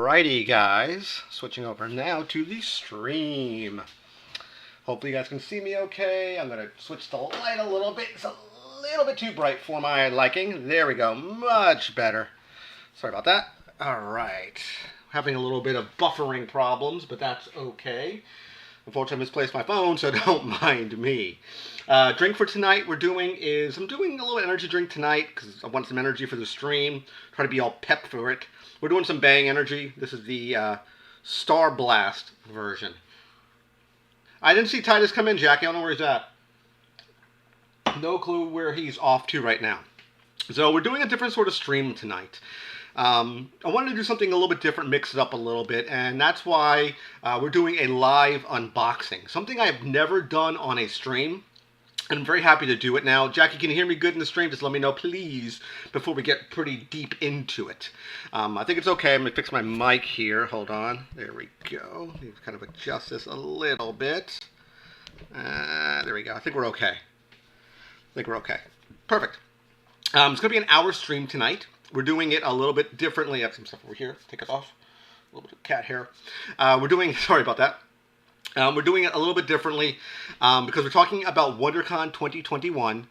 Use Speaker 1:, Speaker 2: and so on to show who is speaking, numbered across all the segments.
Speaker 1: Alrighty guys, switching over now to the stream. Hopefully you guys can see me okay. I'm going to switch the light a little bit. It's a little bit too bright for my liking. There we go, much better. Sorry about that. Alright, having a little bit of buffering problems, but that's okay. Unfortunately, I misplaced my phone, so don't mind me. Drink for tonight I'm doing a little energy drink tonight because I want some energy for the stream. Try to be all pepped for it. We're doing some Bang energy. This is the Star Blast version. I didn't see Titus come in, Jackie. I don't know where he's at. No clue where he's off to right now. So we're doing a different sort of stream tonight. I wanted to do something a little bit different, mix it up a little bit, and that's why we're doing a live unboxing. Something I've never done on a stream. I'm very happy to do it now. Jackie, can you hear me good in the stream? Just let me know, please, before we get pretty deep into it. I think it's okay. I'm going to fix my mic here. Hold on. There we go. Need to kind of adjust this a little bit. There we go. I think we're okay. Perfect. It's going to be an hour stream tonight. We're doing it a little bit differently. I have some stuff over here. Take it off. A little bit of cat hair. Sorry about that. We're doing it a little bit differently because we're talking about WonderCon 2021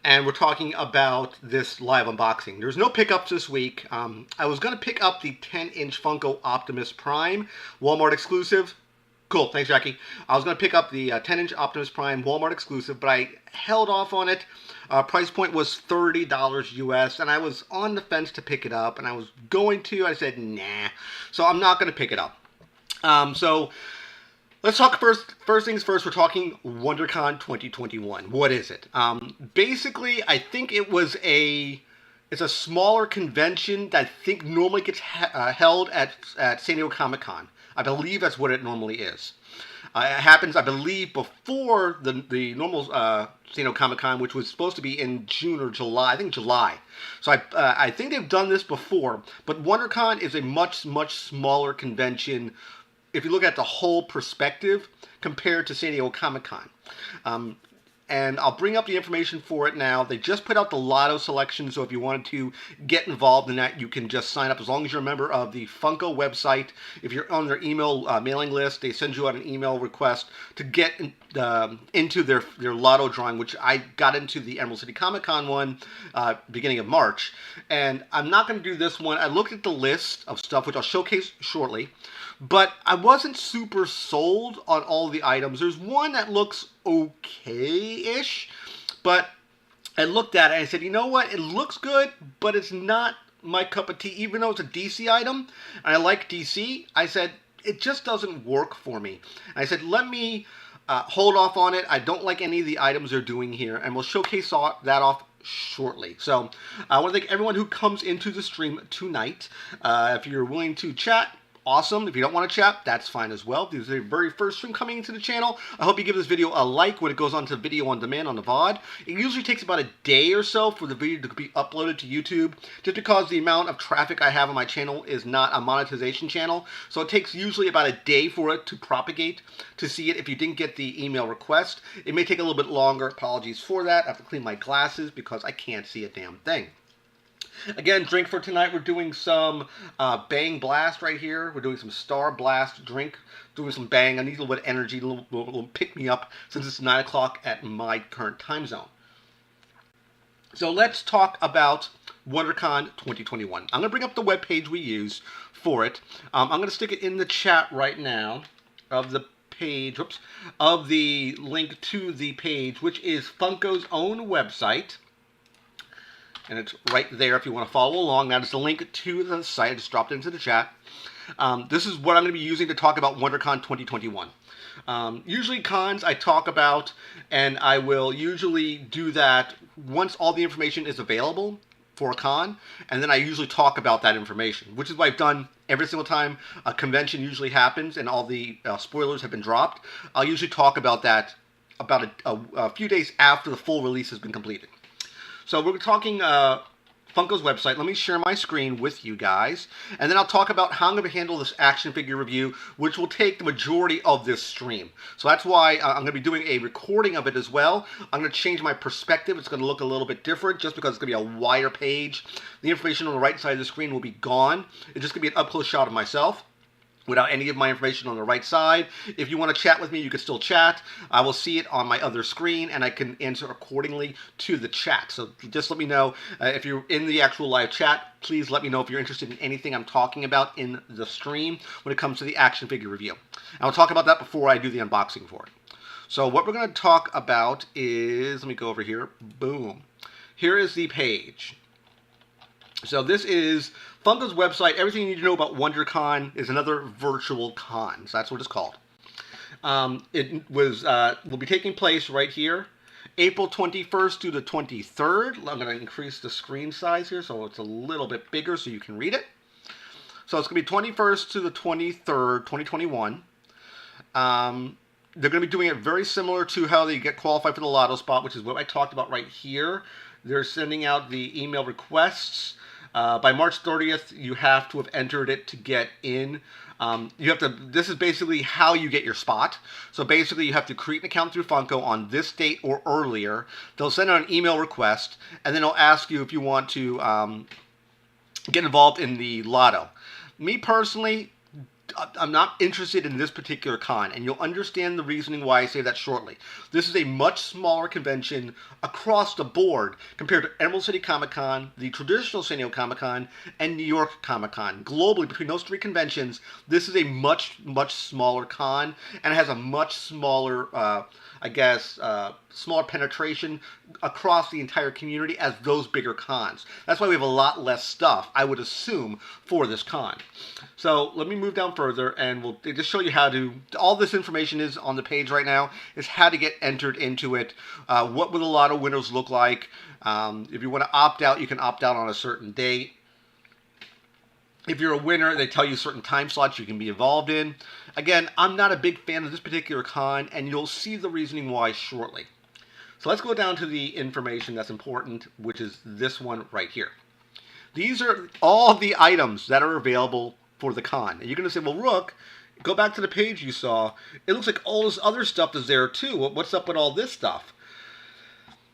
Speaker 1: and we're talking about this live unboxing. There's no pickups this week. I was going to pick up the 10-inch Funko Optimus Prime Walmart exclusive. Cool, thanks Jackie. I was going to pick up the 10-inch Optimus Prime Walmart exclusive, but I held off on it. Price point was $30 US, and I was on the fence to pick it up, and I was going to. I said, nah. So I'm not going to pick it up. Let's talk first things first. We're talking WonderCon 2021. What is it? Basically, I think it's a smaller convention that I think normally gets held at San Diego Comic-Con. I believe that's what it normally is. It happens, I believe, before the normal San Diego Comic-Con, which was supposed to be in June or July. I think July. So I think they've done this before. But WonderCon is a much, much smaller convention if you look at the whole perspective compared to San Diego Comic-Con. And I'll bring up the information for it now. They just put out the lotto selection, so if you wanted to get involved in that, you can just sign up as long as you're a member of the Funko website. If you're on their email mailing list, they send you out an email request to get into their lotto drawing, which I got into the Emerald City Comic-Con one beginning of March. And I'm not going to do this one. I looked at the list of stuff, which I'll showcase shortly. But I wasn't super sold on all the items. There's one that looks okay-ish, but I looked at it and I said, you know what? It looks good, but it's not my cup of tea. Even though it's a DC item, and I like DC, I said, it just doesn't work for me. And I said, let me hold off on it. I don't like any of the items they're doing here, and we'll showcase that off shortly. So I want to thank everyone who comes into the stream tonight. If you're willing to chat, awesome. If you don't want to chat, that's fine as well. This is the very first stream coming into the channel. I hope you give this video a like when it goes on to video on demand on the VOD. It usually takes about a day or so for the video to be uploaded to YouTube, just because the amount of traffic I have on my channel is not a monetization channel. So it takes usually about a day for it to propagate to see it if you didn't get the email request. It may take a little bit longer. Apologies for that. I have to clean my glasses because I can't see a damn thing. Again, drink for tonight, we're doing some Bang Blast right here. We're doing some Star Blast drink, doing some Bang. I need a little bit of energy, a little pick me up since it's 9 o'clock at my current time zone. So let's talk about WonderCon 2021. I'm going to bring up the webpage we use for it. I'm going to stick it in the chat right now of the page, of the link to the page, which is Funko's own website. And it's right there if you want to follow along. That is the link to the site. I just dropped it into the chat. This is what I'm going to be using to talk about WonderCon 2021. Usually cons I talk about, and I will usually do that once all the information is available for a con, and then I usually talk about that information, which is what I've done every single time a convention usually happens and all the spoilers have been dropped. I'll usually talk about that about a few days after the full release has been completed. So we're talking Funko's website. Let me share my screen with you guys, and then I'll talk about how I'm going to handle this action figure review, which will take the majority of this stream. So that's why I'm going to be doing a recording of it as well. I'm going to change my perspective. It's going to look a little bit different just because it's going to be a wider page. The information on the right side of the screen will be gone. It's just going to be an up-close shot of myself. without any of my information on the right side. If you want to chat with me, you can still chat. I will see it on my other screen, and I can answer accordingly to the chat. So just let me know if you're in the actual live chat. Please let me know if you're interested in anything I'm talking about in the stream when it comes to the action figure review. And I'll talk about that before I do the unboxing for it. So what we're going to talk about is, let me go over here. Boom. Here is the page. So this is Funko's website. Everything you need to know about WonderCon is another virtual con. So that's what it's called. It will be taking place right here, April 21st through the 23rd. I'm going to increase the screen size here so it's a little bit bigger so you can read it. So it's going to be 21st to the 23rd, 2021. They're going to be doing it very similar to how they get qualified for the lotto spot, which is what I talked about right here. They're sending out the email requests. By March 30th, you have to have entered it to get in. This is basically how you get your spot. So basically, you have to create an account through Funko on this date or earlier. They'll send out an email request, and then they'll ask you if you want to get involved in the lotto. Me personally, I'm not interested in this particular con, and you'll understand the reasoning why I say that shortly. This is a much smaller convention across the board compared to Emerald City Comic Con, the traditional San Diego Comic Con, and New York Comic Con. Globally, between those three conventions, this is a much, much smaller con, and it has a much smaller, smaller penetration across the entire community as those bigger cons. That's why we have a lot less stuff, I would assume, for this con. So let me move down further, and we'll just show you how to. All this information is on the page right now. Is how to get entered into it. What will a lotto winners look like? If you want to opt out, you can opt out on a certain date. If you're a winner, they tell you certain time slots you can be involved in. Again, I'm not a big fan of this particular con, and you'll see the reasoning why shortly. So let's go down to the information that's important, which is this one right here. These are all the items that are available for the con. And you're going to say, well, Rook, go back to the page you saw. It looks like all this other stuff is there too. What's up with all this stuff?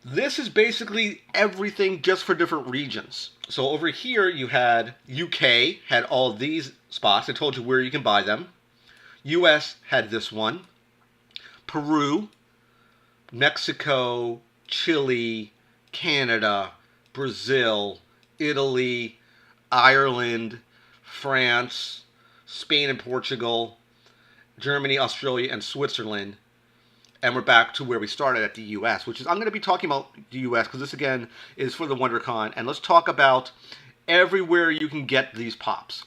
Speaker 1: This is basically everything just for different regions. So over here you had UK, had all these spots. I told you where you can buy them. US had this one. Peru, Mexico, Chile, Canada, Brazil, Italy, Ireland, France, Spain and Portugal, Germany, Australia, and Switzerland. And we're back to where we started at the US, which is, I'm going to be talking about the US because this, again, is for the WonderCon. And let's talk about everywhere you can get these pops.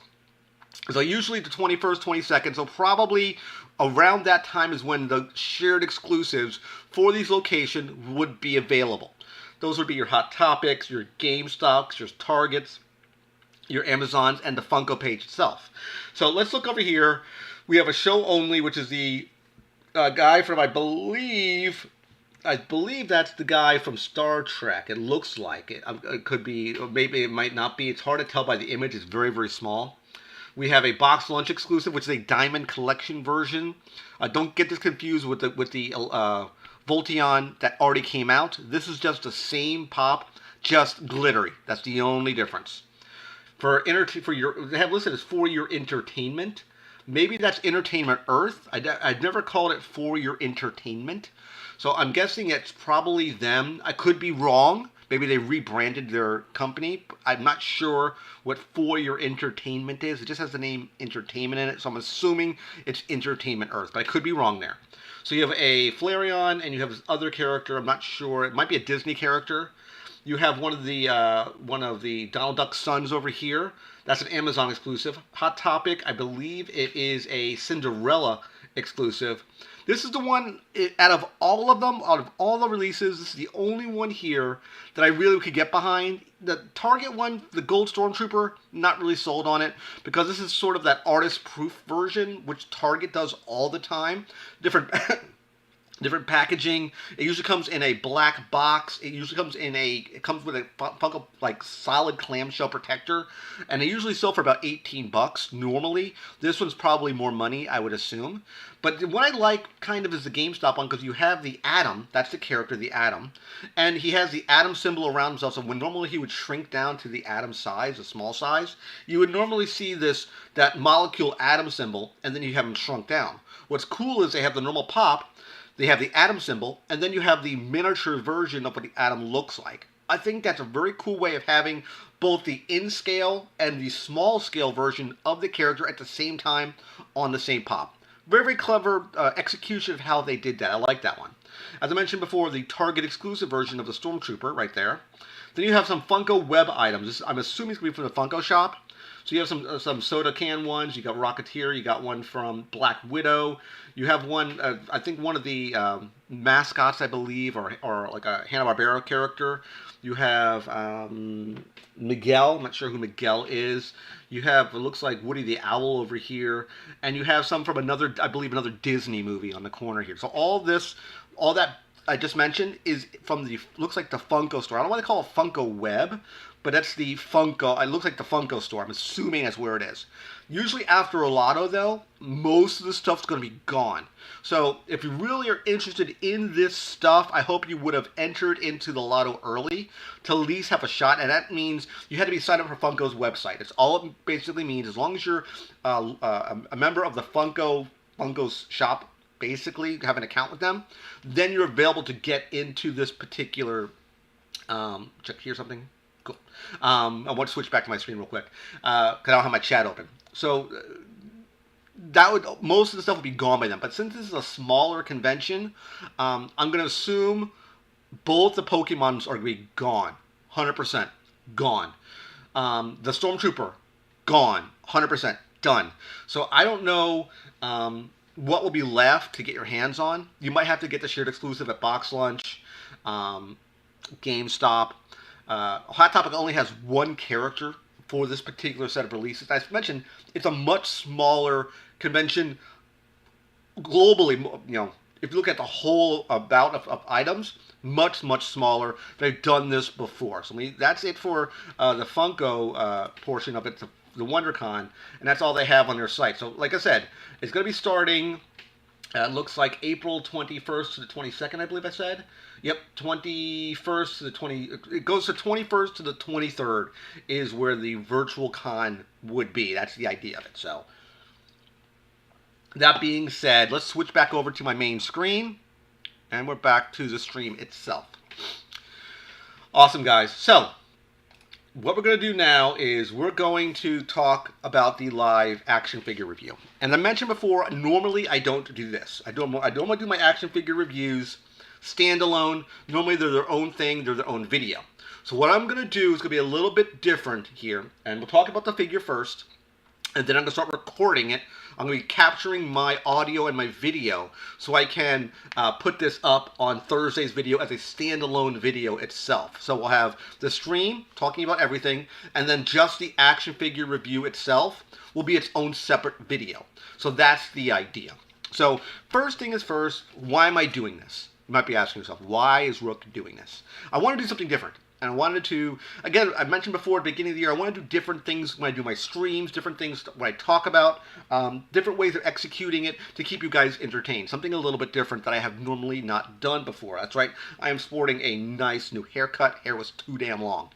Speaker 1: So usually the 21st, 22nd, so probably around that time is when the shared exclusives for these locations would be available. Those would be your Hot Topics, your GameStops, your Targets, your Amazons, and the Funko page itself. So let's look over here. We have a show only, which is the guy from, I believe that's the guy from Star Trek. It looks like it. It could be, or maybe it might not be. It's hard to tell by the image. It's very, very small. We have a box lunch exclusive, which is a Diamond Collection version. Don't get this confused with the Volteon that already came out. This is just the same pop, just glittery. That's the only difference. They have listed as for your entertainment. Maybe that's Entertainment Earth. I'd never called it for your entertainment. So I'm guessing it's probably them. I could be wrong. Maybe they rebranded their company. I'm not sure what For Your Entertainment is. It just has the name Entertainment in it, so I'm assuming it's Entertainment Earth, but I could be wrong there. So you have a Flareon, and you have this other character. I'm not sure. It might be a Disney character. You have one of the Donald Duck sons over here. That's an Amazon exclusive. Hot Topic, I believe it is a Cinderella exclusive. This is the one, out of all of them, out of all the releases, this is the only one here that I really could get behind. The Target one, the Gold Stormtrooper, not really sold on it, because this is sort of that artist-proof version, which Target does all the time. Different different packaging. It usually comes in a black box. It comes with a Funko like solid clamshell protector, and they usually sell for about $18 normally. This one's probably more money, I would assume. But what I like kind of is the GameStop one, because you have the Atom, that's the character, the Atom, and he has the Atom symbol around himself. So when normally he would shrink down to the Atom size, a small size, you would normally see that molecule Atom symbol, and then you have him shrunk down. What's cool is they have the normal pop. They have the Atom symbol, and then you have the miniature version of what the Atom looks like. I think that's a very cool way of having both the in-scale and the small-scale version of the character at the same time on the same pop. Very, very clever execution of how they did that. I like that one. As I mentioned before, the Target exclusive version of the Stormtrooper right there. Then you have some Funko web items. I'm assuming it's going to be from the Funko shop. So you have some soda can ones. You got Rocketeer. You got one from Black Widow. You have one, I think one of the mascots, I believe, or like a Hanna-Barbera character. You have Miguel. I'm not sure who Miguel is. You have, it looks like Woody the Owl over here. And you have some from another, I believe, another Disney movie on the corner here. So all that I just mentioned is from looks like the Funko store. I don't want to call it Funko Web, but that's the Funko. It looks like the Funko store. I'm assuming that's where it is. Usually after a lotto, though, most of the stuff's going to be gone. So if you really are interested in this stuff, I hope you would have entered into the lotto early to at least have a shot. And that means you had to be signed up for Funko's website. That's all it basically means. As long as you're a member of the Funko's shop, basically have an account with them, then you're available to get into this particular. Check here something. Cool. I want to switch back to my screen real quick because I don't have my chat open. So most of the stuff would be gone by then. But since this is a smaller convention, I'm going to assume both the Pokemons are going to be gone, 100% gone. The Stormtrooper, gone, 100% done. So I don't know what will be left to get your hands on. You might have to get the shared exclusive at Box Lunch, GameStop. Hot Topic only has one character for this particular set of releases. As I mentioned, it's a much smaller convention globally. You know, if you look at the whole bout of items, much, much smaller. They've done this before. So that's it for the Funko portion of it, the WonderCon, and that's all they have on their site. So like I said, it's going to be starting, looks like April 21st to the 22nd, I believe I said. Yep, 21st to the 20th. It goes to 21st to the 23rd is where the virtual con would be. That's the idea of it. So that being said, let's switch back over to my main screen, and we're back to the stream itself. Awesome, guys. So what we're going to do now is we're going to talk about the live action figure review. And I mentioned before, normally I don't do this. I don't want to do my action figure reviews standalone. Normally they're their own thing, they're their own video. So what I'm going to do is going to be a little bit different here. And we'll talk about the figure first. And then I'm going to start recording it. I'm going to be capturing my audio and my video so I can put this up on Thursday's video as a standalone video itself. So we'll have the stream talking about everything, and then just the action figure review itself will be its own separate video. So that's the idea. So first thing is first, why am I doing this? You might be asking yourself, why is Rook doing this? I want to do something different. And I wanted to, again, I mentioned before at the beginning of the year, I want to do different things when I do my streams, different things when I talk about, different ways of executing it to keep you guys entertained. Something a little bit different that I have normally not done before. That's right, I am sporting a nice new haircut. Hair was too damn long.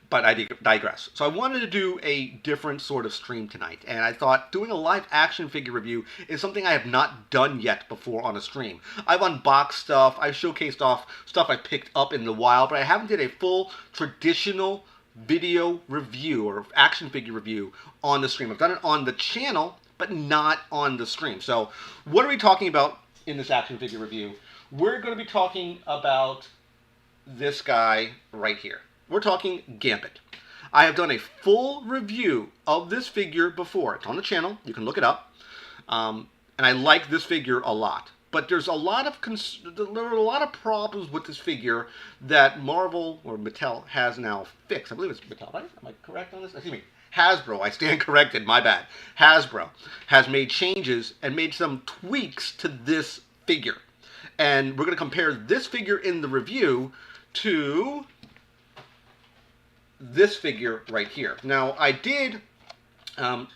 Speaker 1: But I digress. So I wanted to do a different sort of stream tonight, and I thought doing a live action figure review is something I have not done yet before on a stream. I've unboxed stuff, I've showcased off stuff I picked up in the wild, but I haven't did a full traditional video review or action figure review on the stream. I've done it on the channel, but not on the stream. So what are we talking about in this action figure review? We're going to be talking about this guy right here. We're talking Gambit. I have done a full review of this figure before. It's on the channel. You can look it up. And I like this figure a lot. But there's a lot of there are a lot of problems with this figure that Marvel or Mattel has now fixed. I believe it's Mattel, right? Am I correct on this? Excuse me. Hasbro, I stand corrected, my bad. Hasbro has made changes and made some tweaks to this figure. And we're going to compare this figure in the review to this figure right here. Now, I did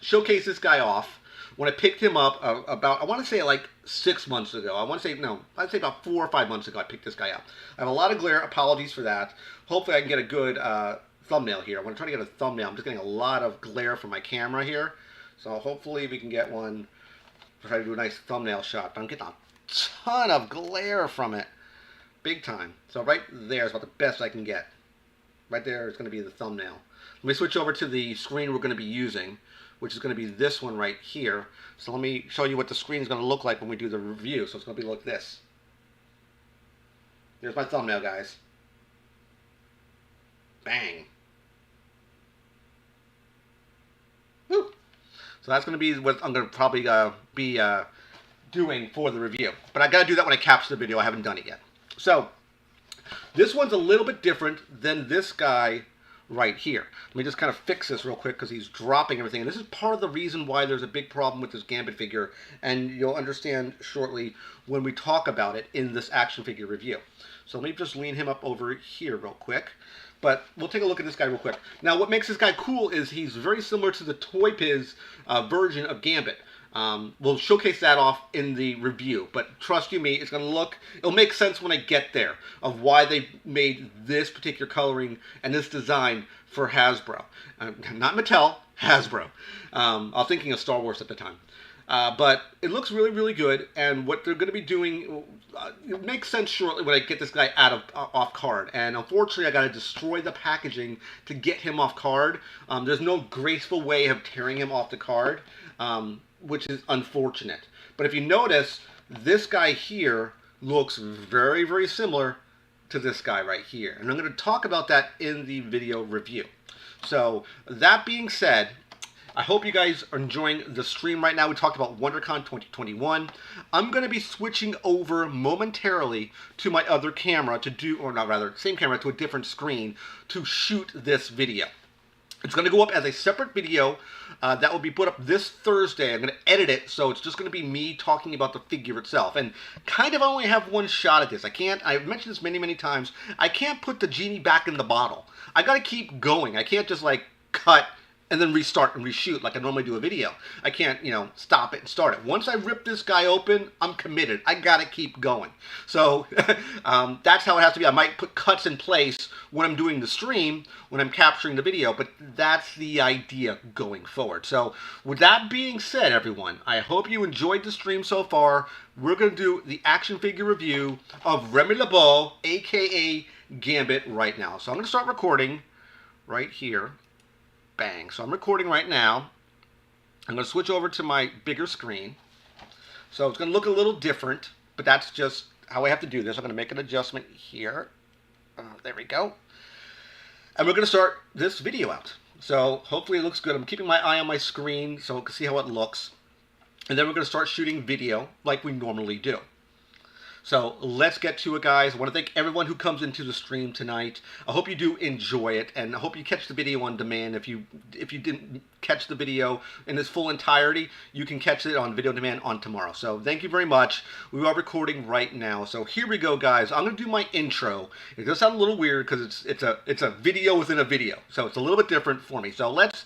Speaker 1: showcase this guy off when I picked him up about, I want to say like 6 months ago. I'd say about 4 or 5 months ago I picked this guy up. I have a lot of glare. Apologies for that. Hopefully I can get a good thumbnail here. I'm going to try to get a thumbnail. I'm just getting a lot of glare from my camera here. So hopefully we can get one. Try to do a nice thumbnail shot. I'm getting a ton of glare from it. Big time. So right there is about the best I can get. Right there is going to be the thumbnail. Let me switch over to the screen we're going to be using, which is going to be this one right here. So let me show you what the screen is going to look like when we do the review. So it's going to be like this. Here's my thumbnail, guys. Bang. Woo. So that's going to be what I'm going to probably be doing for the review. But I got to do that when I capture the video. I haven't done it yet. So this one's a little bit different than this guy right here. Let me just kind of fix this real quick because he's dropping everything. And this is part of the reason why there's a big problem with this Gambit figure. And you'll understand shortly when we talk about it in this action figure review. So let me just lean him up over here real quick. But we'll take a look at this guy real quick. Now, what makes this guy cool is he's very similar to the Toy Biz version of Gambit. We'll showcase that off in the review, but trust you me, it'll make sense when I get there of why they made this particular coloring and this design for Hasbro. Not Mattel, Hasbro. I was thinking of Star Wars at the time. But it looks really, really good, and what they're going to be doing, it makes sense shortly when I get this guy off card. And unfortunately, I got to destroy the packaging to get him off card. There's no graceful way of tearing him off the card, which is unfortunate. But if you notice, this guy here looks very, very similar to this guy right here. And I'm going to talk about that in the video review. So, that being said, I hope you guys are enjoying the stream right now. We talked about WonderCon 2021. I'm going to be switching over momentarily to my other camera to do, or not rather, same camera to a different screen to shoot this video. It's going to go up as a separate video that will be put up this Thursday. I'm going to edit it, so it's just going to be me talking about the figure itself. And kind of only have one shot at this. I've mentioned this many, many times, I can't put the genie back in the bottle. I got to keep going. I can't just like cut and then restart and reshoot like I normally do a video. I can't, stop it and start it. Once I rip this guy open, I'm committed. I gotta keep going. So that's how it has to be. I might put cuts in place when I'm doing the stream, when I'm capturing the video, but that's the idea going forward. So with that being said, everyone, I hope you enjoyed the stream so far. We're gonna do the action figure review of Remy LeBeau, aka Gambit, right now. So I'm gonna start recording right here. Bang. So I'm recording right now. I'm going to switch over to my bigger screen. So it's going to look a little different, but that's just how I have to do this. I'm going to make an adjustment here. There we go. And we're going to start this video out. So hopefully it looks good. I'm keeping my eye on my screen so I can see how it looks. And then we're going to start shooting video like we normally do. So let's get to it, guys. I want to thank everyone who comes into the stream tonight. I hope you do enjoy it, and I hope you catch the video on demand. If you didn't catch the video in its full entirety, you can catch it on video on demand on tomorrow. So thank you very much. We are recording right now. So here we go, guys. I'm going to do my intro. It does sound a little weird because it's a video within a video. So it's a little bit different for me. So let's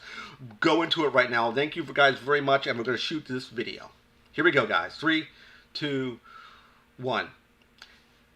Speaker 1: go into it right now. Thank you guys very much, and we're going to shoot this video. Here we go, guys. 3, 2, 1.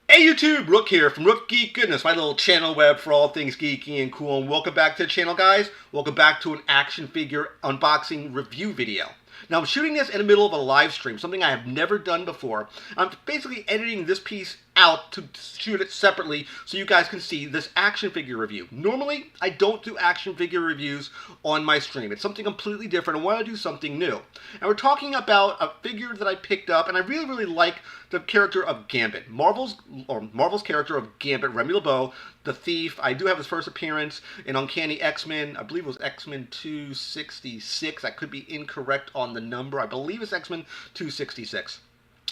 Speaker 1: Hey YouTube, Rook here from Rook Geek Goodness, my little channel web for all things geeky and cool, and welcome back to the channel, guys. Welcome back to an action figure unboxing review video. Now I'm shooting this in the middle of a live stream, something I have never done before. I'm basically editing this piece out to shoot it separately so you guys can see this action figure review. Normally, I don't do action figure reviews on my stream. It's something completely different. I want to do something new. And we're talking about a figure that I picked up, and I really, really like the character of Gambit. Marvel's character of Gambit, Remy LeBeau, the Thief. I do have his first appearance in Uncanny X-Men. I believe it was X-Men 266. I could be incorrect on the number. I believe it's X-Men 266.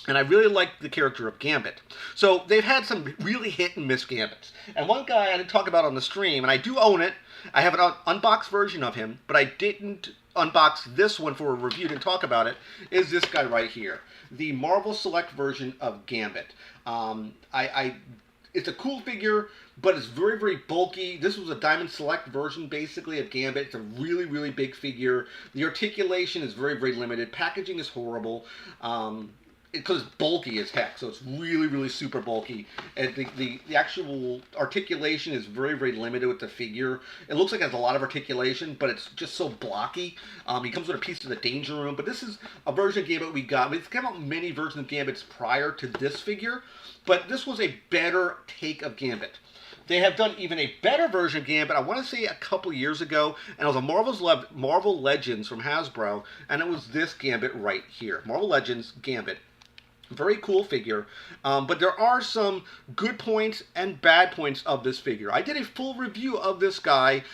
Speaker 1: And I really like the character of Gambit. So they've had some really hit and miss Gambits. And one guy I didn't talk about on the stream, and I do own it. I have an unboxed version of him, but I didn't unbox this one for a review, didn't talk about it, is this guy right here. The Marvel Select version of Gambit. It's a cool figure, but it's very, very bulky. This was a Diamond Select version, basically, of Gambit. It's a really, really big figure. The articulation is very, very limited. Packaging is horrible. Because it's bulky as heck, so it's really, really super bulky. And the actual articulation is very, very limited with the figure. It looks like it has a lot of articulation, but it's just so blocky. He comes with a piece of the Danger Room, but this is a version of Gambit we got. I mean, it's come out many versions of Gambits prior to this figure, but this was a better take of Gambit. They have done even a better version of Gambit, I want to say a couple years ago, and it was a Marvel Legends from Hasbro, and it was this Gambit right here. Marvel Legends Gambit. Very cool figure, but there are some good points and bad points of this figure. I did a full review of this guy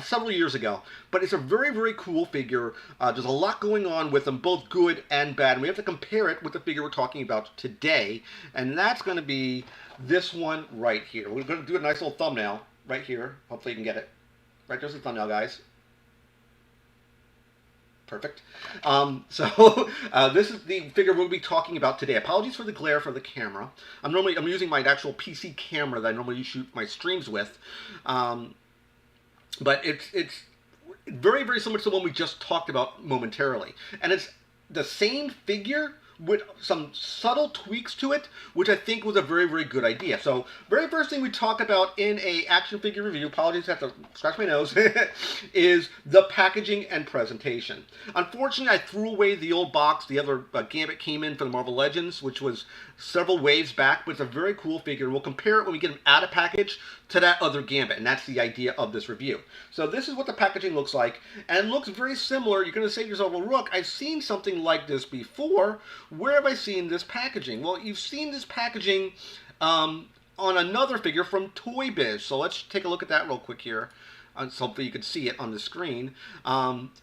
Speaker 1: several years ago, but it's a very, very cool figure. There's a lot going on with him, both good and bad, and we have to compare it with the figure we're talking about today, and that's going to be this one right here. We're going to do a nice little thumbnail right here. Hopefully you can get it. Right there's the thumbnail, guys. Perfect. This is the figure we'll be talking about today. Apologies for the glare for the camera. I'm using my actual PC camera that I normally shoot my streams with, but it's very, very similar to the one we just talked about momentarily, and it's the same figure with some subtle tweaks to it, which I think was a very, very good idea. So, very first thing we talk about in a action figure review, apologies, I have to scratch my nose, is the packaging and presentation. Unfortunately, I threw away the old box. The other Gambit came in for the Marvel Legends, which was several waves back, but it's a very cool figure. We'll compare it when we get him out of package to that other Gambit, and that's the idea of this review. So this is what the packaging looks like, and it looks very similar. You're going to say to yourself, well, Rook, I've seen something like this before. Where have I seen this packaging? Well, you've seen this packaging on another figure from Toy Biz. So let's take a look at that real quick here. So hopefully you can see it on the screen.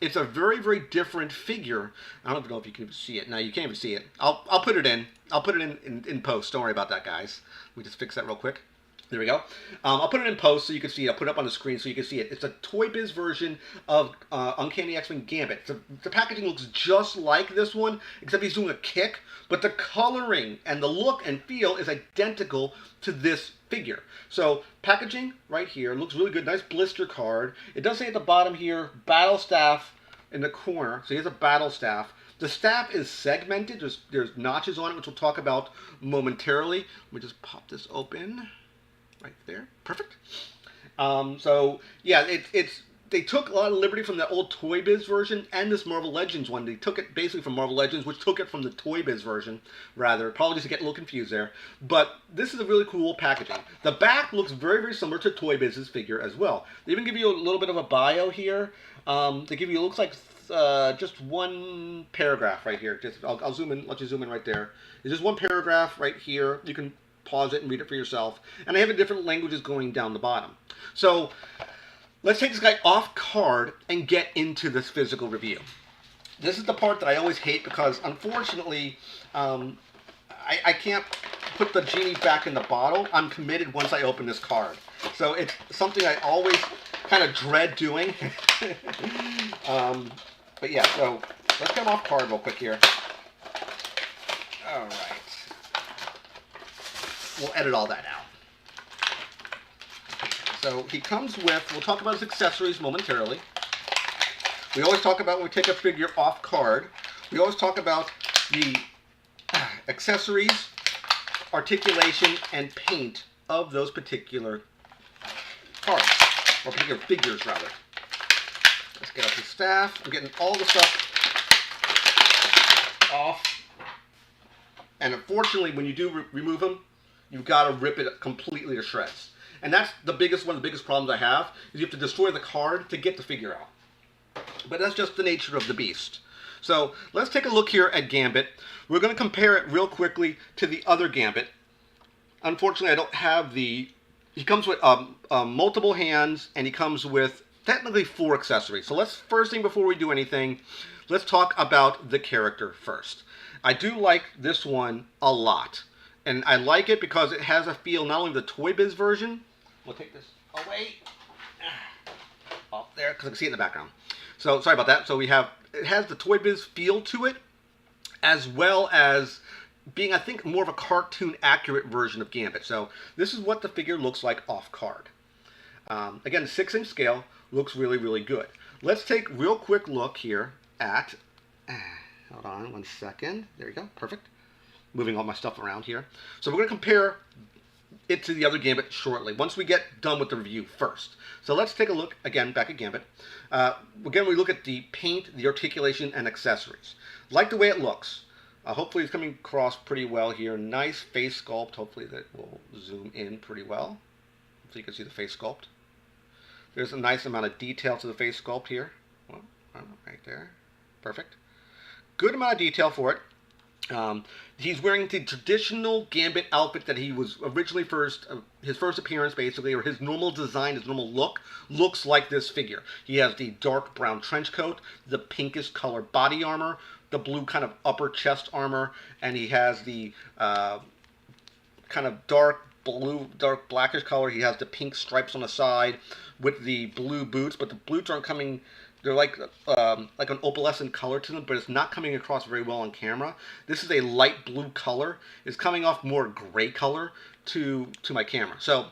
Speaker 1: It's a very, very different figure. I don't even know if you can even see it. No, you can't even see it. I'll put it in. I'll put it in post. Don't worry about that, guys. Let me just fix that real quick. There we go. I'll put it in post so you can see it. I'll put it up on the screen so you can see it. It's a Toy Biz version of Uncanny X-Men Gambit. The packaging looks just like this one, except he's doing a kick, but the coloring and the look and feel is identical to this figure. So packaging right here looks really good. Nice blister card. It does say at the bottom here, battle staff in the corner. So he has a battle staff. The staff is segmented. There's notches on it, which we'll talk about momentarily. Let me just pop this open. Right there, perfect. So yeah, they took a lot of liberty from the old Toy Biz version and this Marvel Legends one. They took it basically from Marvel Legends, which took it from the Toy Biz version, rather. Apologies to get a little confused there. But this is a really cool packaging. The back looks very, very similar to Toy Biz's figure as well. They even give you a little bit of a bio here. They give you, it looks like just one paragraph right here. I'll zoom in, let you zoom in right there. There's just one paragraph right here. You can pause it and read it for yourself. And they have different languages going down the bottom. So let's take this guy off card and get into this physical review. This is the part that I always hate because, unfortunately, I can't put the genie back in the bottle. I'm committed once I open this card. So it's something I always kind of dread doing. But yeah, so let's get him off card real quick here. All right. We'll edit all that out. So he comes with, we'll talk about his accessories momentarily. We always talk about when we take a figure off card, we always talk about the accessories, articulation, and paint of those particular cards, or particular figures rather. Let's get up the staff. I'm getting all the stuff off. And unfortunately, when you do remove them, you've got to rip it completely to shreds. And that's one of the biggest problems I have, is you have to destroy the card to get the figure out. But that's just the nature of the beast. So let's take a look here at Gambit. We're going to compare it real quickly to the other Gambit. Unfortunately, I don't have he comes with multiple hands, and he comes with technically 4 accessories. So first thing before we do anything, let's talk about the character first. I do like this one a lot. And I like it because it has a feel, not only the Toy Biz version. We'll take this away. Up there, because I can see it in the background. So, sorry about that. So it has the Toy Biz feel to it, as well as being, I think, more of a cartoon accurate version of Gambit. So this is what the figure looks like off card. Again, 6-inch scale, looks really, really good. Let's take a real quick look here at, hold on one second. There you go, perfect. Moving all my stuff around here. So we're going to compare it to the other Gambit shortly, once we get done with the review first. So let's take a look, again, back at Gambit. Again, we look at the paint, the articulation, and accessories. Like the way it looks. Hopefully it's coming across pretty well here. Nice face sculpt. Hopefully that will zoom in pretty well, so you can see the face sculpt. There's a nice amount of detail to the face sculpt here. Well, right there. Perfect. Good amount of detail for it. He's wearing the traditional Gambit outfit that he was originally his first appearance basically, or his normal design, his normal look, looks like this figure. He has the dark brown trench coat, the pinkish color body armor, the blue kind of upper chest armor, and he has the kind of dark blackish color. He has the pink stripes on the side with the blue boots, but the boots aren't coming. They're like an opalescent color to them, but it's not coming across very well on camera. This is a light blue color. It's coming off more gray color to my camera. So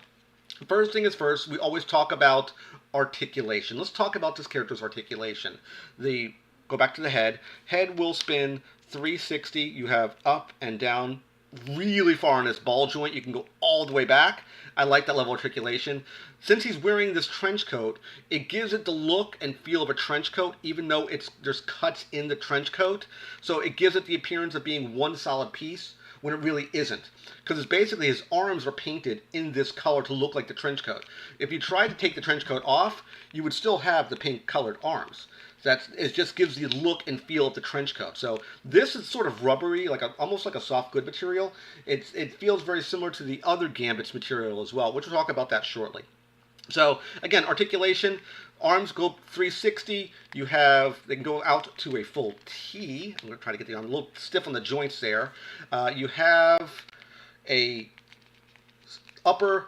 Speaker 1: first thing is first, we always talk about articulation. Let's talk about this character's articulation. Go back to the head. Head will spin 360. You have up and down really far in this ball joint. You can go all the way back. I like that level of articulation. Since he's wearing this trench coat, it gives it the look and feel of a trench coat, even though there's cuts in the trench coat. So it gives it the appearance of being one solid piece when it really isn't. Because it's basically his arms are painted in this color to look like the trench coat. If you tried to take the trench coat off, you would still have the pink colored arms. It just gives the look and feel of the trench coat. So this is sort of rubbery, almost like a soft good material. It feels very similar to the other Gambit's material as well, which we'll talk about that shortly. So again, articulation, arms go 360. They can go out to a full T. I'm going to try to get the arm a little stiff on the joints there. You have a upper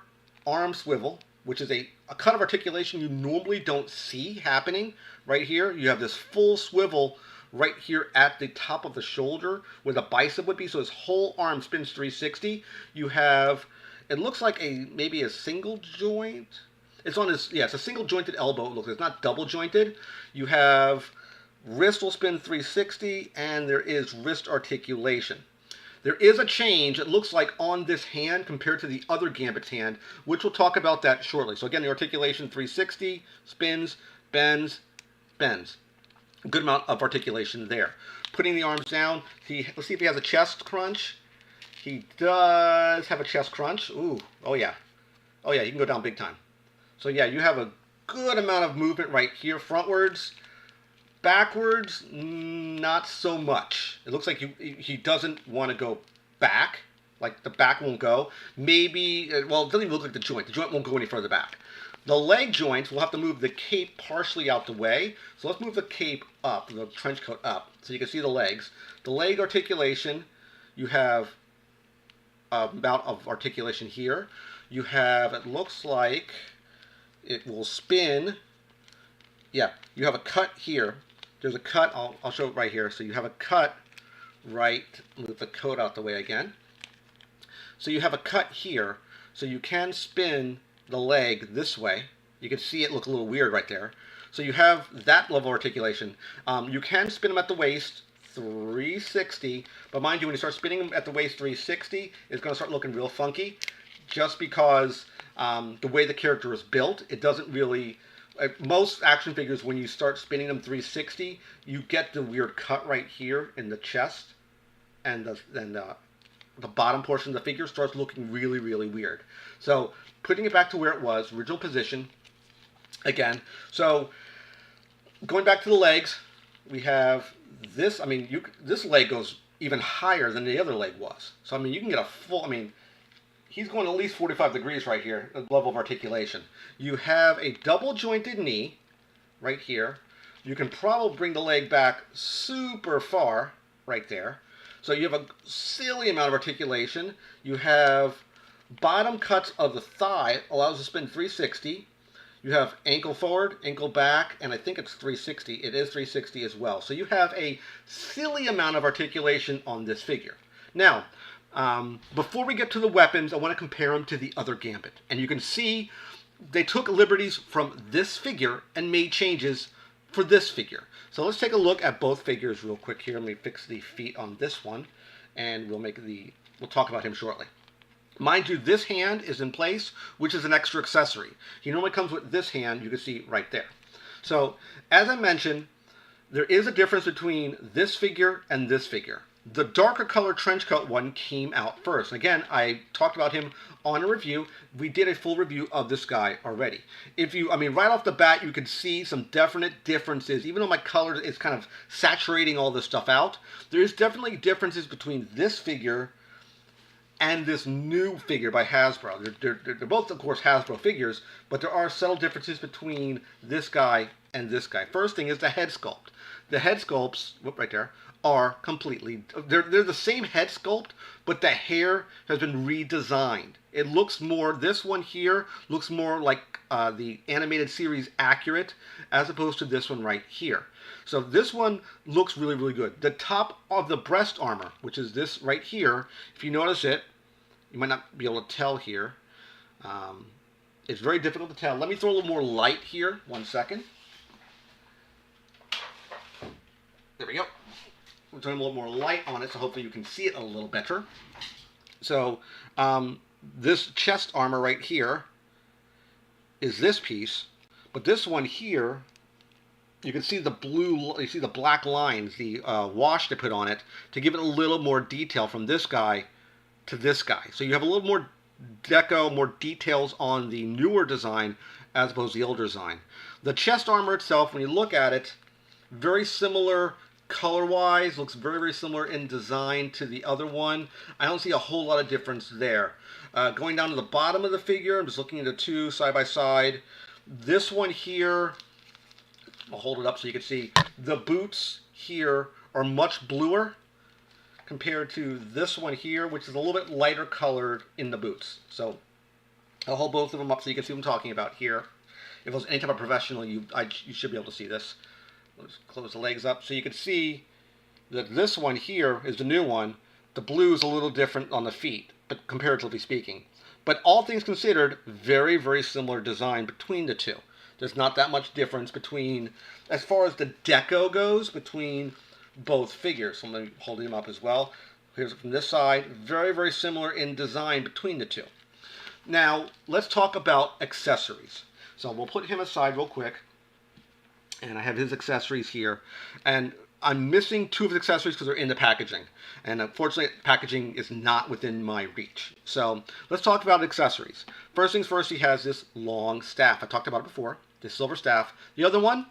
Speaker 1: arm swivel, which is a cut of articulation you normally don't see happening. Right here, you have this full swivel right here at the top of the shoulder where the bicep would be, so his whole arm spins 360. You have, it looks like maybe a single joint. It's a single jointed elbow. It looks like it's not double jointed. You have wrist will spin 360, and there is wrist articulation. There is a change, it looks like, on this hand compared to the other Gambit's hand, which we'll talk about that shortly. So again, the articulation 360, spins, bends, bends. Good amount of articulation there. Putting the arms down, let's see if he has a chest crunch. He does have a chest crunch. Ooh, oh yeah. Oh yeah, you can go down big time. So yeah, you have a good amount of movement right here, frontwards. Backwards, not so much. It looks like he doesn't want to go back. Like the back won't go. Maybe, well, it doesn't even look like the joint. The joint won't go any further back. The leg joints, we'll have to move the cape partially out the way. So let's move the cape up, the trench coat up, so you can see the legs. The leg articulation, you have a amount of articulation here. You have, it looks like, it will spin. Yeah, you have a cut here. There's a cut, I'll show it right here. So you have a cut right, move the coat out the way again. So you have a cut here, so you can spin the leg this way. You can see it look a little weird right there. So you have that level of articulation. You can spin them at the waist 360, but mind you, when you start spinning them at the waist 360, it's going to start looking real funky, just because the way the character is built, it doesn't really... most action figures, when you start spinning them 360, you get the weird cut right here in the chest, and the bottom portion of the figure starts looking really, really weird. So putting it back to where it was, original position, again. So going back to the legs, we have this. I mean, this leg goes even higher than the other leg was. So I mean, you can get a full. I mean, he's going at least 45 degrees right here, the level of articulation. You have a double jointed knee right here. You can probably bring the leg back super far right there. So you have a silly amount of articulation. You have bottom cuts of the thigh, allows to spin 360. You have ankle forward, ankle back, and I think it's 360. It is 360 as well. So you have a silly amount of articulation on this figure. Now, before we get to the weapons, I want to compare them to the other Gambit. And you can see they took liberties from this figure and made changes for this figure. So let's take a look at both figures real quick here. Let me fix the feet on this one, and we'll talk about him shortly. Mind you, this hand is in place, which is an extra accessory. He normally comes with this hand, you can see right there. So, as I mentioned, there is a difference between this figure and this figure. The darker color trench coat one came out first. Again, I talked about him on a review. We did a full review of this guy already. Right off the bat, you can see some definite differences. Even though my color is kind of saturating all this stuff out, there is definitely differences between this figure and this new figure by Hasbro. They're both, of course, Hasbro figures, but there are subtle differences between this guy and this guy. First thing is the head sculpt. The head sculpts, right there, are completely, they're the same head sculpt, but the hair has been redesigned. It looks more, this one here looks more like the animated series accurate, as opposed to this one right here. So this one looks really, really good. The top of the breast armor, which is this right here, if you notice it, you might not be able to tell here. It's very difficult to tell. Let me throw a little more light here. 1 second. There we go. I'm throwing a little more light on it, so hopefully you can see it a little better. So this chest armor right here is this piece, but this one here, you can see the blue, you see the black lines, the wash they put on it to give it a little more detail from this guy to this guy. So you have a little more deco, more details on the newer design as opposed to the older design. The chest armor itself, when you look at it, very similar color-wise, looks very, very similar in design to the other one. I don't see a whole lot of difference there. Going down to the bottom of the figure, I'm just looking at the two side by side. This one here, I'll hold it up so you can see, the boots here are much bluer compared to this one here, which is a little bit lighter colored in the boots. So I'll hold both of them up so you can see what I'm talking about here. If it was any type of professional, you should be able to see this. Let's close the legs up so you can see that this one here is the new one. The blue is a little different on the feet, but comparatively speaking. But all things considered, very, very similar design between the two. There's not that much difference between, as far as the deco goes, between both figures. So let me hold them up as well. Here's from this side. Very, very similar in design between the two. Now, let's talk about accessories. So we'll put him aside real quick. And I have his accessories here. And I'm missing two of his accessories because they're in the packaging. And unfortunately, packaging is not within my reach. So let's talk about accessories. First things first, he has this long staff. I talked about it before. This silver staff. The other one,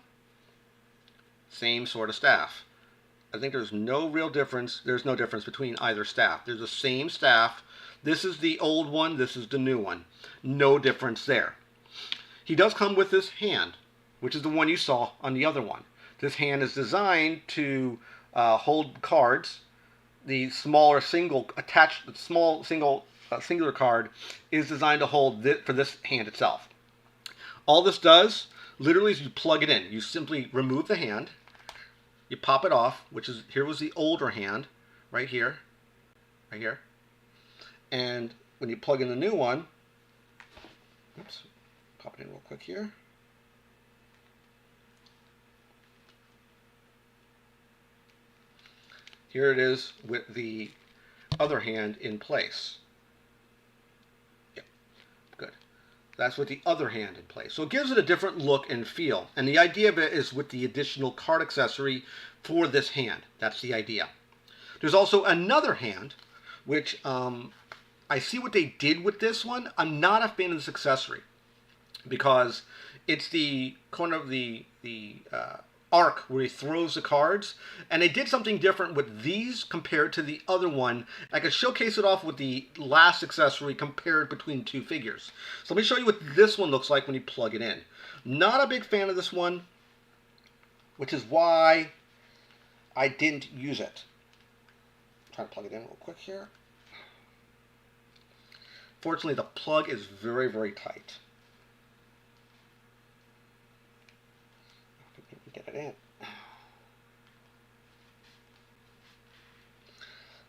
Speaker 1: same sort of staff. I think there's no real difference. There's no difference between either staff. There's the same staff. This is the old one. This is the new one. No difference there. He does come with this hand, which is the one you saw on the other one. This hand is designed to hold cards. The smaller single attached, the small singular card is designed to hold for this hand itself. All this does, literally, is you plug it in. You simply remove the hand, you pop it off, which is, here was the older hand, right here, and when you plug in the new one, oops, pop it in real quick here. Here it is with the other hand in place. Yep, good. That's with the other hand in place. So it gives it a different look and feel. And the idea of it is with the additional card accessory for this hand. That's the idea. There's also another hand, which I see what they did with this one. I'm not a fan of this accessory because it's the corner of the arc where he throws the cards, and they did something different with these compared to the other one. I could showcase it off with the last accessory compared between two figures. So let me show you what this one looks like when you plug it in. Not a big fan of this one, which is why I didn't use it. Try to plug it in real quick here. Fortunately, the plug is very, very tight. Get it in.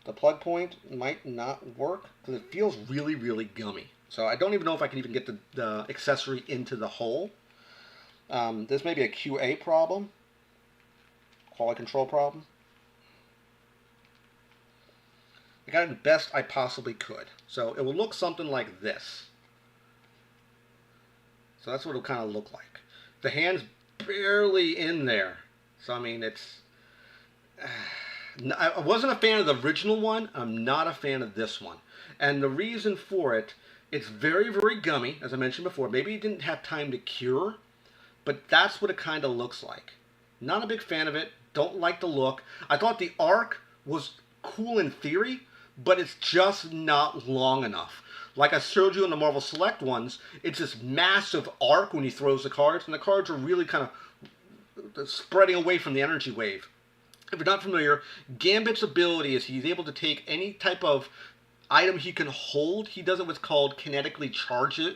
Speaker 1: The plug point might not work because it feels really, really gummy. So I don't even know if I can even get the accessory into the hole. This may be a QA problem, quality control problem. I got it the best I possibly could. So it will look something like this. So that's what it'll kind of look like. The hand's barely in there. So I mean, it's... I wasn't a fan of the original one. I'm not a fan of this one. And the reason for it, it's very, very gummy, as I mentioned before. Maybe it didn't have time to cure, but that's what it kind of looks like. Not a big fan of it. Don't like the look. I thought the arc was cool in theory, but it's just not long enough. Like I showed you in the Marvel Select ones, it's this massive arc when he throws the cards, and the cards are really kind of spreading away from the energy wave. If you're not familiar, Gambit's ability is he's able to take any type of item he can hold. He does it what's called kinetically charges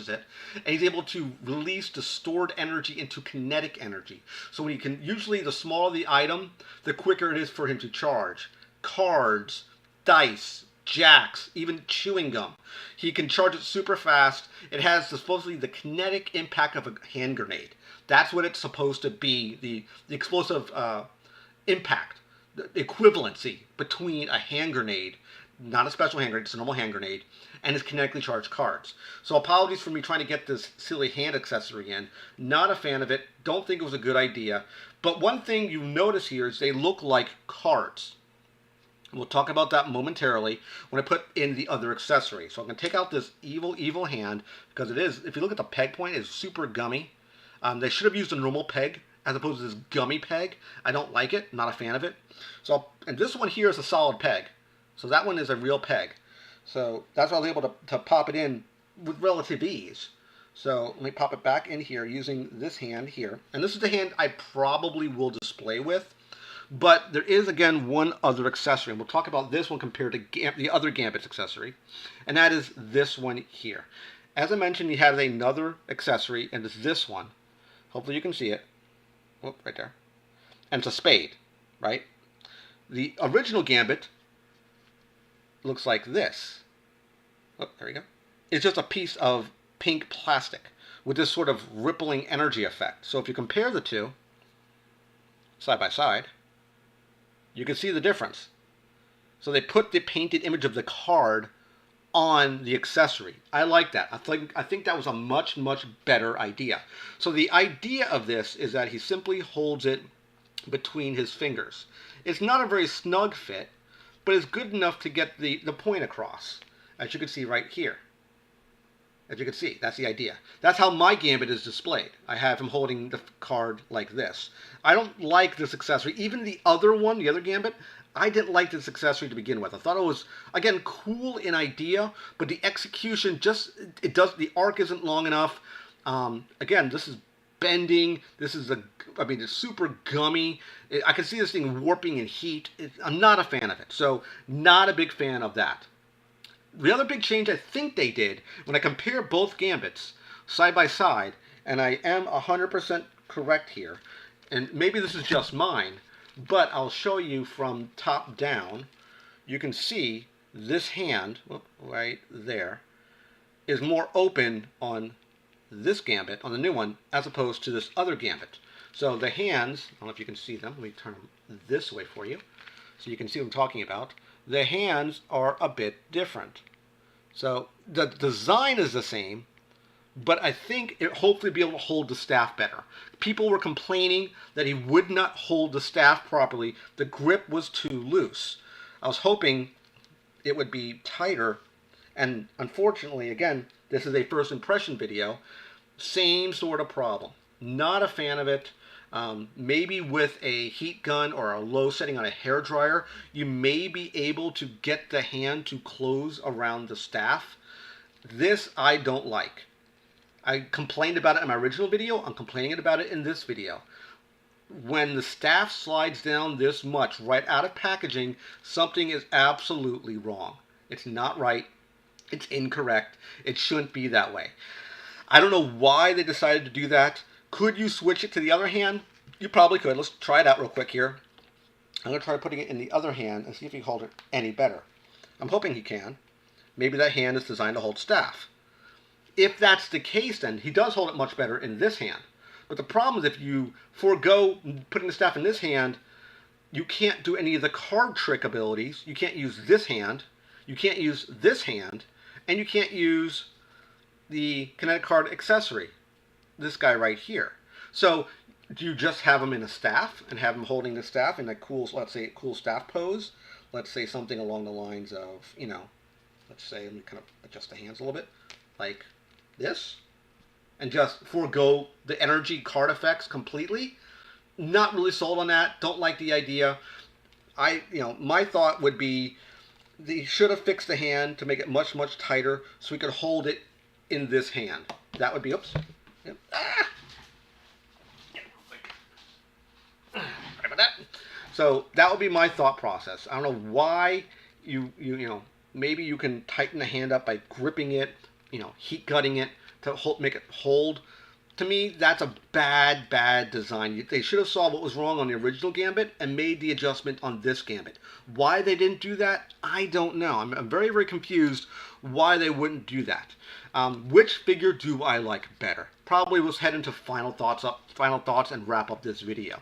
Speaker 1: it, and he's able to release the stored energy into kinetic energy. So when he can, usually the smaller the item, the quicker it is for him to charge. Cards, dice, jacks, even chewing gum. He can charge it super fast. It has supposedly the kinetic impact of a hand grenade. That's what it's supposed to be, the explosive impact, the equivalency between a hand grenade, not a special hand grenade, it's a normal hand grenade, and his kinetically charged cards. So apologies for me trying to get this silly hand accessory in. Not a fan of it. Don't think it was a good idea. But one thing you notice here is they look like cards. We'll talk about that momentarily when I put in the other accessory. So I'm going to take out this evil, evil hand because it is, if you look at the peg point, it's super gummy. They should have used a normal peg as opposed to this gummy peg. I don't like it. Not a fan of it. So, and this one here is a solid peg. So that one is a real peg. So that's why I was able to pop it in with relative ease. So let me pop it back in here using this hand here. And this is the hand I probably will display with. But there is, again, one other accessory. And we'll talk about this one compared to the other Gambit's accessory. And that is this one here. As I mentioned, he has another accessory, and it's this one. Hopefully you can see it. Oh, right there. And it's a spade, right? The original Gambit looks like this. Oh, there we go. It's just a piece of pink plastic with this sort of rippling energy effect. So if you compare the two side by side, you can see the difference. So they put the painted image of the card on the accessory. I like that. I think that was a much, much better idea. So the idea of this is that he simply holds it between his fingers. It's not a very snug fit, but it's good enough to get the point across, as you can see right here. As you can see, that's the idea. That's how my Gambit is displayed. I have him holding the card like this. I don't like this accessory. Even the other one, the other Gambit, I didn't like this accessory to begin with. I thought it was, again, cool in idea, but the execution the arc isn't long enough. Again, this is bending. This is it's super gummy. I can see this thing warping in heat. I'm not a fan of it. So, not a big fan of that. The other big change I think they did, when I compare both Gambits side by side, and I am 100% correct here, and maybe this is just mine, but I'll show you from top down. You can see this hand, right there, is more open on this Gambit, on the new one, as opposed to this other Gambit. So the hands, I don't know if you can see them. Let me turn them this way for you so you can see what I'm talking about. The hands are a bit different. So the design is the same, but I think it hopefully be able to hold the staff better. People were complaining that he would not hold the staff properly. The grip was too loose. I was hoping it would be tighter, and unfortunately, again, this is a first impression video. Same sort of problem. Not a fan of it. Maybe with a heat gun or a low setting on a hairdryer, you may be able to get the hand to close around the staff. This I don't like. I complained about it in my original video. I'm complaining about it in this video. when the staff slides down this much right out of packaging, something is absolutely wrong. It's not right. It's incorrect. It shouldn't be that way. I don't know why they decided to do that. Could you switch it to the other hand? You probably could. Let's try it out real quick here. I'm going to try putting it in the other hand and see if he can hold it any better. I'm hoping he can. Maybe that hand is designed to hold staff. If that's the case, then he does hold it much better in this hand. But the problem is if you forego putting the staff in this hand, you can't do any of the card trick abilities. You can't use this hand. You can't use this hand. And you can't use the kinetic card accessory, this guy right here. So do you just have him in a staff and have him holding the staff in a cool, let's say, cool staff pose? Let's say something along the lines of, let's say, let me kind of adjust the hands a little bit, like this, and just forego the energy card effects completely. Not really sold on that. Don't like the idea. My thought would be they should have fixed the hand to make it much, much tighter so we could hold it in this hand. That would be, oops. Yep. Sorry about that. So that would be my thought process. I don't know why maybe you can tighten the hand up by gripping it, heat gutting it to make it hold. To me, that's a bad design. They should have saw what was wrong on the original Gambit and made the adjustment on this Gambit. Why they didn't do that, I don't know. I'm very, very confused why they wouldn't do that. Which figure do I like better? Probably let's head into final thoughts and wrap up this video.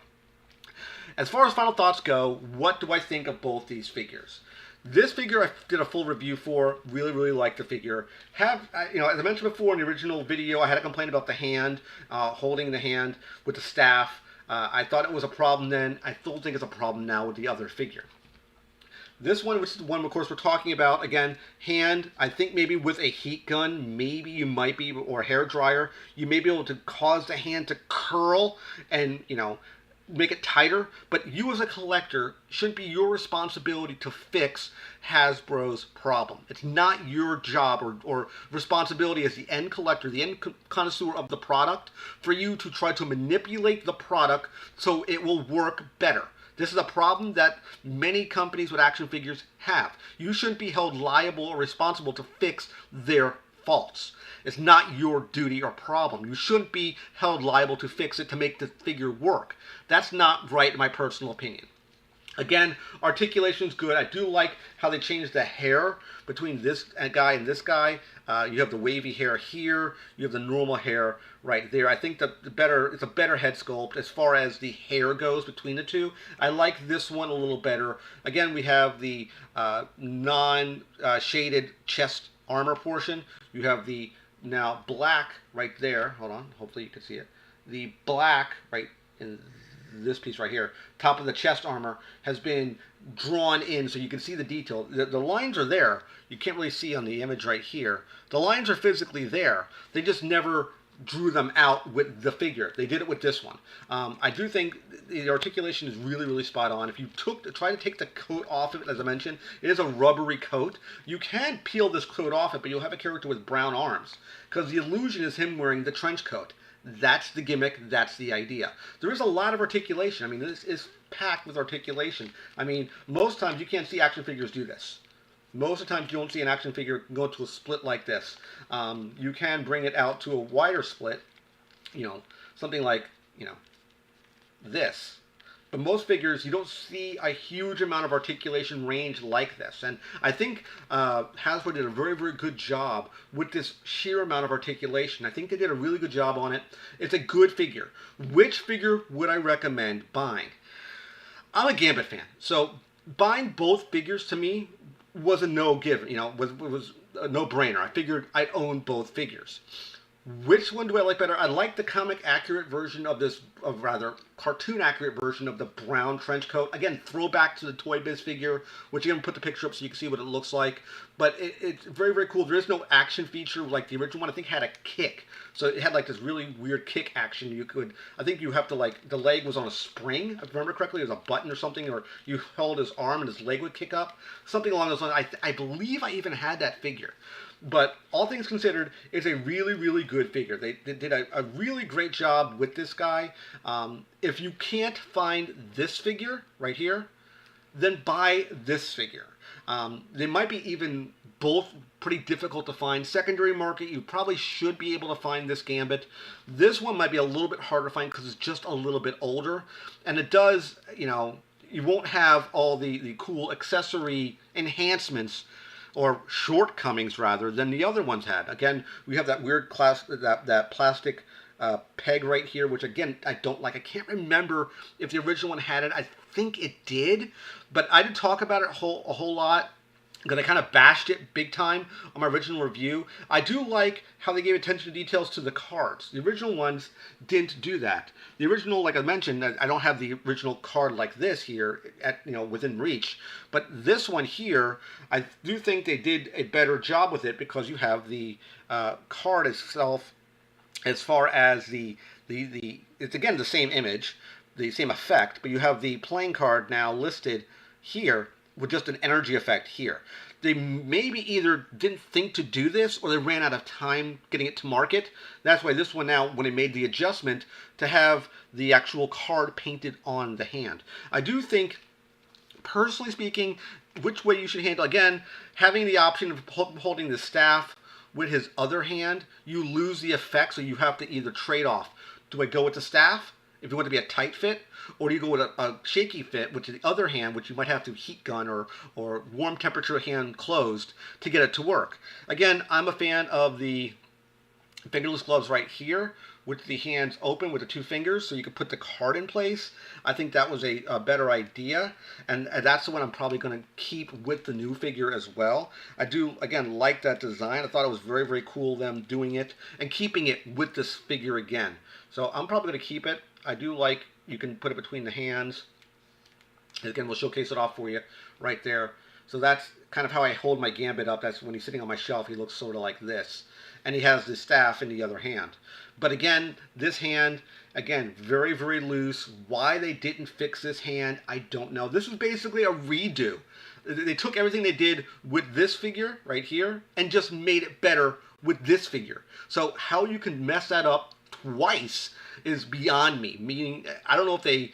Speaker 1: As far as final thoughts go, what do I think of both these figures? This figure I did a full review for. Really, really like the figure. As I mentioned before in the original video, I had a complaint about the hand, holding the hand with the staff. I thought it was a problem then. I still think it's a problem now with the other figure. This one, which is the one, of course, we're talking about, again, hand, I think maybe with a heat gun, maybe you might be, or a hair dryer, you may be able to cause the hand to curl and, make it tighter, but you as a collector shouldn't be your responsibility to fix Hasbro's problem. It's not your job or responsibility as the end collector, the end connoisseur of the product, for you to try to manipulate the product so it will work better. This is a problem that many companies with action figures have. You shouldn't be held liable or responsible to fix their faults. It's not your duty or problem. You shouldn't be held liable to fix it to make the figure work. That's not right in my personal opinion. Again, articulation is good. I do like how they changed the hair between this guy and this guy. You have the wavy hair here. You have the normal hair right there. I think it's a better head sculpt as far as the hair goes between the two. I like this one a little better. Again, we have the non-shaded chest armor portion. You have the now black right there. Hold on. Hopefully you can see it. The black right in this piece right here, top of the chest armor, has been drawn in so you can see the detail. The lines are there. You can't really see on the image right here. The lines are physically there. They just never drew them out with the figure. They did it with this one. I do think the articulation is really, really spot on. If you try to take the coat off of it, as I mentioned, it is a rubbery coat. You can peel this coat off it, but you'll have a character with brown arms because the illusion is him wearing the trench coat. That's the gimmick. That's the idea. There is a lot of articulation. I mean, this is packed with articulation. I mean, most times you can't see action figures do this. Most of the times you don't see an action figure go to a split like this. You can bring it out to a wider split, something like, this. But most figures, you don't see a huge amount of articulation range like this. And I think Hasbro did a very, very good job with this sheer amount of articulation. I think they did a really good job on it. It's a good figure. Which figure would I recommend buying? I'm a Gambit fan. So buying both figures to me was a no-given. Was a no-brainer. I figured I'd own both figures. Which one do I like better? I like the comic-accurate version of this, rather cartoon-accurate version of the brown trench coat. Again, throwback to the Toy Biz figure, which I'm going to put the picture up so you can see what it looks like. But it's very, very cool. There is no action feature like the original one. I think had a kick. So it had like this really weird kick action. I think you have to the leg was on a spring, if I remember correctly. It was a button or something, or you held his arm and his leg would kick up. Something along those lines. I believe I even had that figure. But all things considered, it's a really, really good figure. They did a really great job with this guy. If you can't find this figure right here, then buy this figure. They might be even both pretty difficult to find. Secondary market, you probably should be able to find this Gambit. This one might be a little bit harder to find because it's just a little bit older. And it does, you know, you won't have all the cool accessory enhancements or shortcomings rather than the other ones had. Again, we have that weird that plastic peg right here, which again I don't like. I can't remember if the original one had it. I think it did, but I didn't talk about it a whole lot because I kind of bashed it big time on my original review. I do like how they gave attention to details to the cards. The original ones didn't do that. The original, like I mentioned, I don't have the original card like this here, at within reach. But this one here, I do think they did a better job with it because you have the card itself, as far as it's again the same image, the same effect, but you have the playing card now listed here with just an energy effect here. They maybe either didn't think to do this or they ran out of time getting it to market. That's why this one now, when they made the adjustment to have the actual card painted on the hand. I do think, personally speaking, which way you should handle, again, having the option of holding the staff with his other hand, you lose the effect, so you have to either trade off. Do I go with the staff if you want to be a tight fit, or do you go with a shaky fit, which is the other hand, which you might have to heat gun or warm temperature hand closed to get it to work? Again, I'm a fan of the fingerless gloves right here with the hands open with the two fingers so you can put the card in place. I think that was a better idea, and that's the one I'm probably going to keep with the new figure as well. I do, again, like that design. I thought it was very, very cool them doing it and keeping it with this figure again. So I'm probably going to keep it. I do like you can put it between the hands. Again, we'll showcase it off for you right there. So that's kind of how I hold my Gambit up. That's when he's sitting on my shelf, he looks sort of like this. And he has the staff in the other hand. But again, this hand, again, very, very loose. Why they didn't fix this hand, I don't know. This was basically a redo. They took everything they did with this figure right here and just made it better with this figure. So how you can mess that up twice is beyond me. Meaning, I don't know if they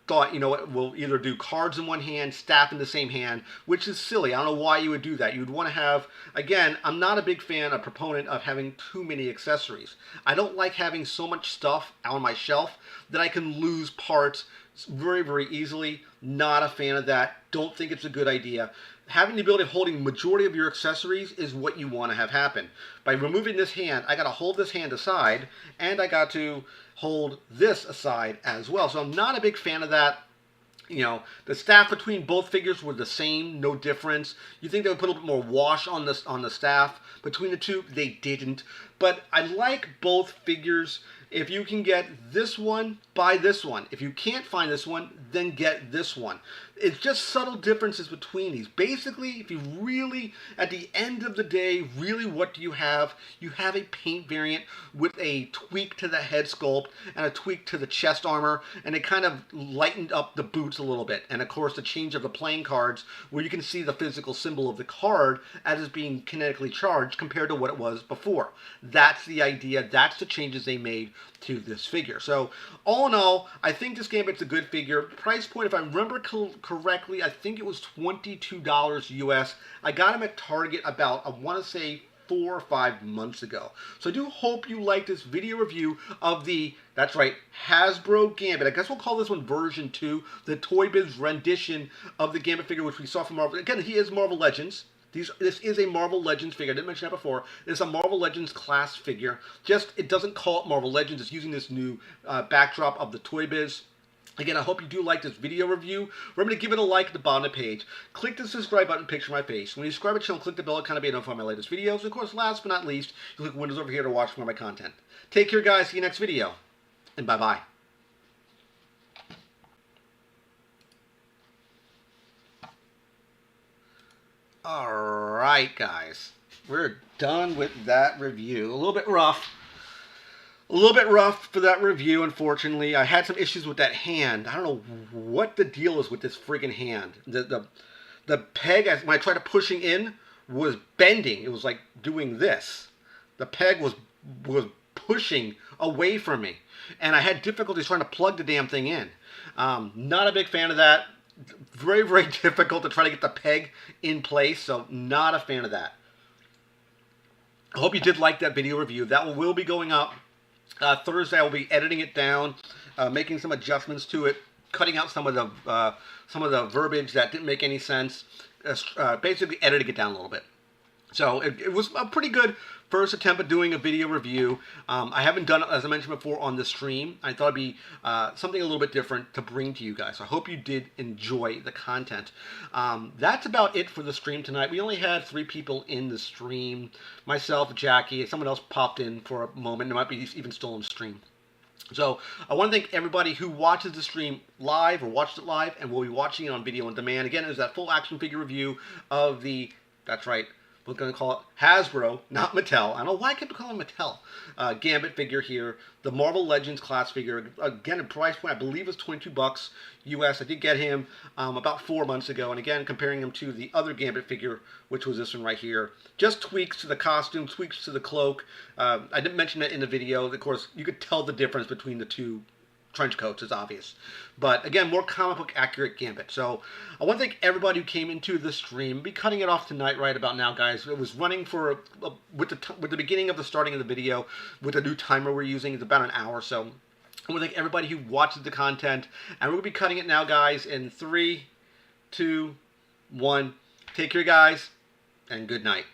Speaker 1: thought, you know what, we'll either do cards in one hand, staff in the same hand, which is silly. I don't know why you would do that. You'd want to have, again, I'm not a big fan, a proponent of having too many accessories. I don't like having so much stuff on my shelf that I can lose parts very, very easily. Not a fan of that. Don't think it's a good idea. Having the ability of holding majority of your accessories is what you want to have happen. By removing this hand, I got to hold this hand aside, and I got to hold this aside as well. So I'm not a big fan of that. You know, the staff between both figures were the same, no difference. You think they would put a little bit more wash on the staff between the two? They didn't. But I like both figures. If you can get this one, buy this one. If you can't find this one, then get this one. It's just subtle differences between these. Basically, if you really, at the end of the day, really what do you have? You have a paint variant with a tweak to the head sculpt and a tweak to the chest armor, and it kind of lightened up the boots a little bit. And of course, the change of the playing cards, where you can see the physical symbol of the card as it's being kinetically charged compared to what it was before. That's the idea. That's the changes they made to this figure. So all in all, I think this Gambit's a good figure. Price point, if I remember correctly, I think it was $22 US. I got him at Target about, I want to say, 4 or 5 months ago. So I do hope you like this video review of the, that's right, Hasbro Gambit. I guess we'll call this one version 2, the Toy Biz rendition of the Gambit figure, which we saw from Marvel. Again, he is Marvel Legends. This is a Marvel Legends figure. I didn't mention that before. It's a Marvel Legends class figure. Just, it doesn't call it Marvel Legends. It's using this new backdrop of the Toy Biz. Again, I hope you do like this video review. Remember to give it a like at the bottom of the page. Click the subscribe button, picture my face. When you subscribe to the channel, click the bell to kind of be notified of my latest videos. And of course, last but not least, you click Windows over here to watch more of my content. Take care, guys. See you next video. And bye-bye. Alright, guys. We're done with that review. A little bit rough. A little bit rough for that review, unfortunately. I had some issues with that hand. I don't know what the deal is with this friggin' hand. The peg, when I tried to pushing in, was bending. It was like doing this. The peg was pushing away from me, and I had difficulties trying to plug the damn thing in. Not a big fan of that. Very, very difficult to try to get the peg in place, so not a fan of that. I hope you did like that video review. That will be going up Thursday. I will be editing it down, making some adjustments to it, cutting out some of the verbiage that didn't make any sense, basically editing it down a little bit. So it was a pretty good first attempt at doing a video review. I haven't done it, as I mentioned before, on the stream. I thought it'd be something a little bit different to bring to you guys. So I hope you did enjoy the content. That's about it for the stream tonight. We only had 3 people in the stream. Myself, Jackie, someone else popped in for a moment. It might be even still on stream. So I want to thank everybody who watches the stream live or watched it live and will be watching it on video on demand. Again, it was that full action figure review of the, that's right, we're going to call it Hasbro, not Mattel. I don't know why I kept calling Mattel. Gambit figure here. The Marvel Legends class figure. Again, a price point, I believe, was $22 US. I did get him about 4 months ago. And again, comparing him to the other Gambit figure, which was this one right here. Just tweaks to the costume, tweaks to the cloak. I didn't mention that in the video. Of course, you could tell the difference between the two trench coats, is obvious. But again, more comic book accurate Gambit. So I want to thank everybody who came into the stream. I'll be cutting it off tonight right about now, guys. It was running for with the beginning of the starting of the video with the new timer we're using. It's about an hour. So I want to thank everybody who watches the content, and we're gonna be cutting it now, guys. In 3, 2, 1. Take care, guys, and good night.